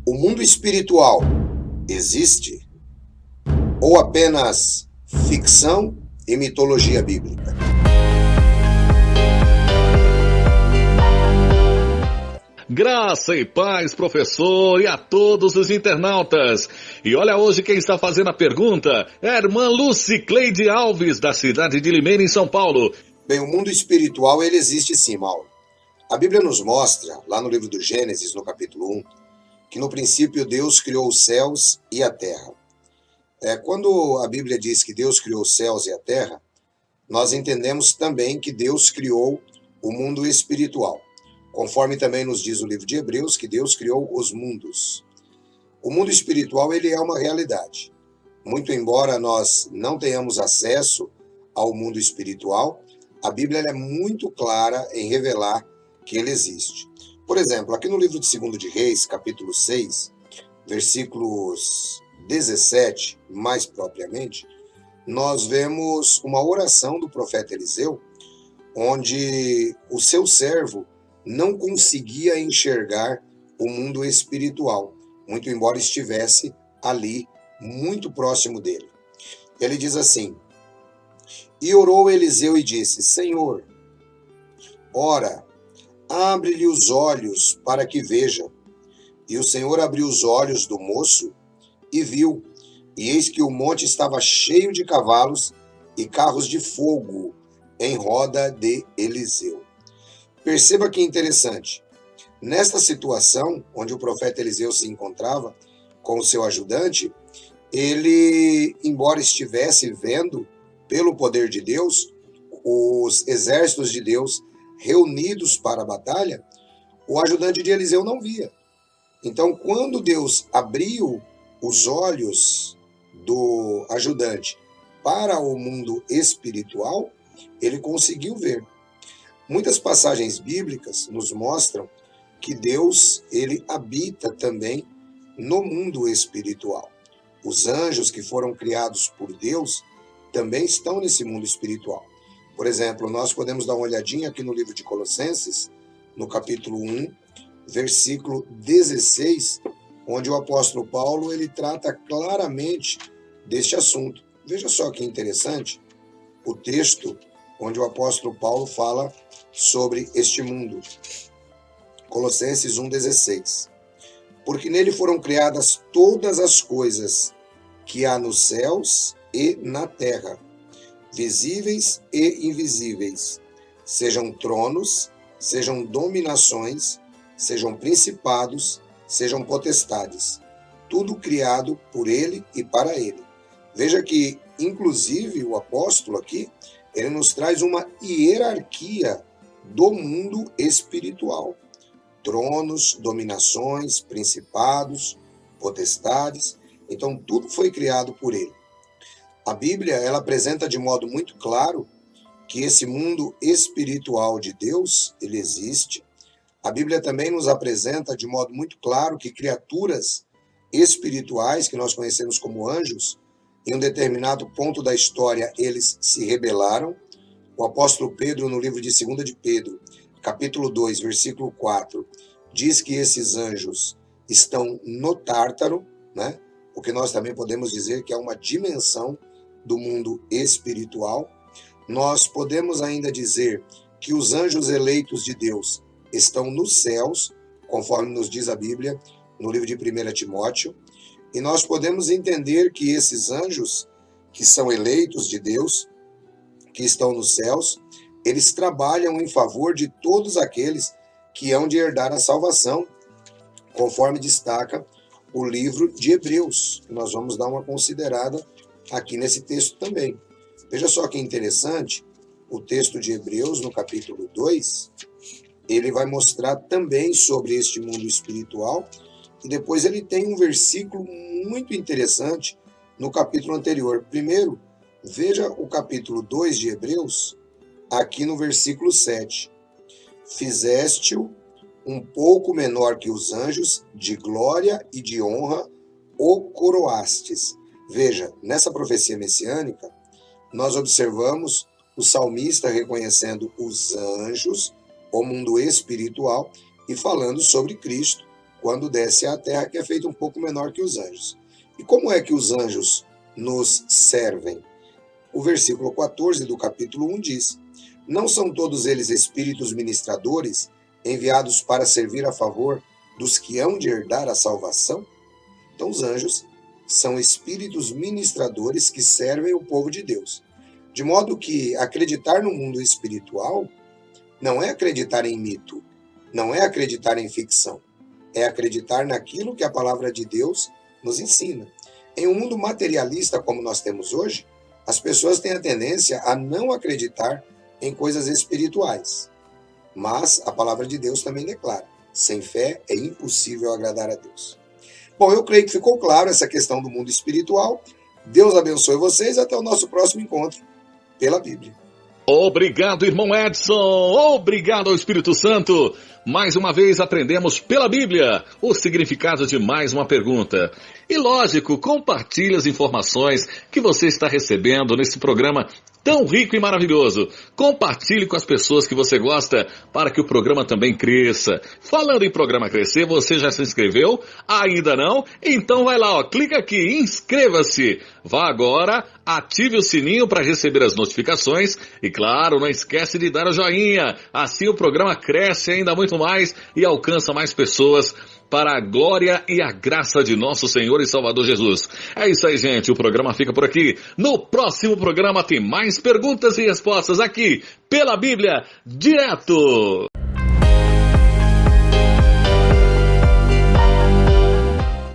O mundo espiritual existe ou apenas ficção e mitologia bíblica? Graça e paz, professor, e a todos os internautas. E olha hoje quem está fazendo a pergunta é a irmã Lucicleide Alves, da cidade de Limeira, em São Paulo. Bem, o mundo espiritual, ele existe sim, Mauro. A Bíblia nos mostra, lá no livro do Gênesis, no capítulo 1, que no princípio Deus criou os céus e a terra. Quando a Bíblia diz que Deus criou os céus e a terra, nós entendemos também que Deus criou o mundo espiritual. Conforme também nos diz o livro de Hebreus, que Deus criou os mundos. O mundo espiritual, ele é uma realidade. Muito embora nós não tenhamos acesso ao mundo espiritual, a Bíblia é muito clara em revelar que ele existe. Por exemplo, aqui no livro de 2 de Reis, capítulo 6, versículos 17, mais propriamente, nós vemos uma oração do profeta Eliseu, onde o seu servo não conseguia enxergar o mundo espiritual, muito embora estivesse ali, muito próximo dele. Ele diz assim: E orou Eliseu e disse: Senhor, ora, abre-lhe os olhos para que veja. E o Senhor abriu os olhos do moço e viu, e eis que o monte estava cheio de cavalos e carros de fogo em roda de Eliseu. Perceba que interessante. Nesta situação, onde o profeta Eliseu se encontrava com o seu ajudante, ele, embora estivesse vendo, pelo poder de Deus, os exércitos de Deus reunidos para a batalha, o ajudante de Eliseu não via. Então, quando Deus abriu os olhos do ajudante para o mundo espiritual, ele conseguiu ver. Muitas passagens bíblicas nos mostram que Deus, ele habita também no mundo espiritual. Os anjos que foram criados por Deus também estão nesse mundo espiritual. Por exemplo, nós podemos dar uma olhadinha aqui no livro de Colossenses, no capítulo 1, versículo 16, onde o apóstolo Paulo ele trata claramente deste assunto. Veja só que interessante o texto onde o apóstolo Paulo fala sobre este mundo. Colossenses 1,16. Porque nele foram criadas todas as coisas que há nos céus e na terra, visíveis e invisíveis, sejam tronos, sejam dominações, sejam principados, sejam potestades, tudo criado por ele e para ele. Veja que, inclusive, o apóstolo aqui, ele nos traz uma hierarquia do mundo espiritual. Tronos, dominações, principados, potestades. Então, tudo foi criado por ele. A Bíblia, ela apresenta de modo muito claro que esse mundo espiritual de Deus, ele existe. A Bíblia também nos apresenta de modo muito claro que criaturas espirituais, que nós conhecemos como anjos, em um determinado ponto da história, eles se rebelaram. O apóstolo Pedro, no livro de 2 de Pedro, capítulo 2, versículo 4, diz que esses anjos estão no Tártaro, né? O que nós também podemos dizer que é uma dimensão do mundo espiritual. Nós podemos ainda dizer que os anjos eleitos de Deus estão nos céus, conforme nos diz a Bíblia, no livro de 1 Timóteo. E nós podemos entender que esses anjos, que são eleitos de Deus, que estão nos céus, eles trabalham em favor de todos aqueles que hão de herdar a salvação, conforme destaca o livro de Hebreus. Nós vamos dar uma considerada aqui nesse texto também. Veja só que interessante, o texto de Hebreus, no capítulo 2, ele vai mostrar também sobre este mundo espiritual, e depois ele tem um versículo muito interessante no capítulo anterior. Primeiro, veja o capítulo 2 de Hebreus, aqui no versículo 7. Fizeste-o um pouco menor que os anjos, de glória e de honra o coroastes. Veja, nessa profecia messiânica, nós observamos o salmista reconhecendo os anjos, o mundo espiritual, e falando sobre Cristo quando desce à terra, que é feito um pouco menor que os anjos. E como é que os anjos nos servem? O versículo 14 do capítulo 1 diz: não são todos eles espíritos ministradores, enviados para servir a favor dos que hão de herdar a salvação? Então os anjos são espíritos ministradores que servem o povo de Deus. De modo que acreditar no mundo espiritual não é acreditar em mito, não é acreditar em ficção, é acreditar naquilo que a palavra de Deus nos ensina. Em um mundo materialista como nós temos hoje, as pessoas têm a tendência a não acreditar em coisas espirituais. Mas a palavra de Deus também declara: sem fé é impossível agradar a Deus. Bom, eu creio que ficou claro essa questão do mundo espiritual. Deus abençoe vocês. Até o nosso próximo encontro pela Bíblia. Obrigado, irmão Edson. Obrigado ao Espírito Santo. Mais uma vez aprendemos pela Bíblia o significado de mais uma pergunta. E lógico, compartilhe as informações que você está recebendo nesse programa tão rico e maravilhoso. Compartilhe com as pessoas que você gosta para que o programa também cresça. Falando em programa crescer, você já se inscreveu? Ainda não? Então vai lá, clica aqui, inscreva-se. Vá agora, ative o sininho para receber as notificações e claro, não esquece de dar o joinha. Assim o programa cresce ainda muito mais e alcança mais pessoas para a glória e a graça de nosso Senhor e Salvador Jesus. É isso aí, gente. O programa fica por aqui. No próximo programa tem mais perguntas e respostas aqui pela Bíblia direto.